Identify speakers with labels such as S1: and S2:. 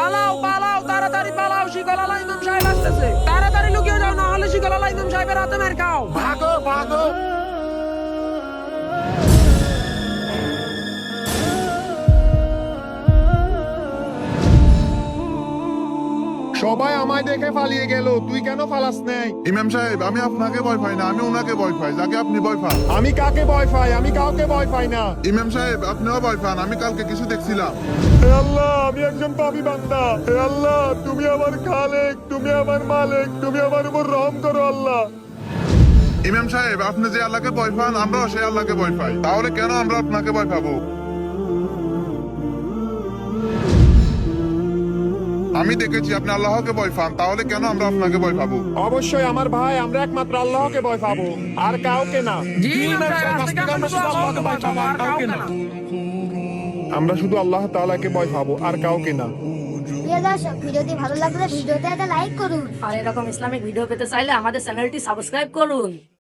S1: পালাও পালাও, তাড়াতাড়ি পালাও, শিকলালা ইমাম সাহেব আসতেছে। তাড়াতাড়ি লুকিয়ে যাও, না হলে শিকলালা ইমাম সাহেবের হাতে মার খাও।
S2: ভাগো ভাগো।
S3: সবাই আমায় দেখে পালিয়ে গেল, তুই কেন পালাস নাই?
S4: ইমাম সাহেব, আমি আপনাকে ভয় পাই না, আমি ওনাকে ভয় পাই যাকে আপনি ভয় পান।
S3: আমি কাকে ভয় পাই? আমি কাউকে ভয় পাই না।
S4: ইমাম সাহেব, আপনিও ভয় পান, আমি কালকে কিছু দেখছিলাম।
S3: হে আল্লাহ, আমি একজন পাপী বান্দা। হে আল্লাহ, তুমি আমার খালেক, তুমি আমার মালিক, তুমি আমার উপর রহম করো আল্লাহ।
S4: ইমাম সাহেব, আপনি যে আল্লাহকে ভয় পান, আমরাও সেই আল্লাহকে ভয় পাই, তাহলে কেন আমরা আপনাকে ভয় পাবো? আমি দেখেছি আপনি আল্লাহকে ভয় পান, তাহলে কেন আমরা আপনাকে ভয় পাবো?
S3: অবশ্যই আমার ভাই, আমরা একমাত্র আল্লাহকে ভয় পাবো, আর কাউকে না।
S1: জি ইমাম সাহেব, আজ থেকে আমরা শুধু আল্লাহকে ভয় পাবো, আর কাউকে না।
S3: আমরা শুধু আল্লাহ তাআলাকে ভয় পাবো, আর কাউকে না।
S5: প্রিয় দর্শক, ভিডিওটি ভালো লাগলে ভিডিওতে একটা লাইক করুন।
S6: আর এরকম ইসলামিক ভিডিও পেতে চাইলে আমাদের চ্যানেলটি সাবস্ক্রাইব করুন।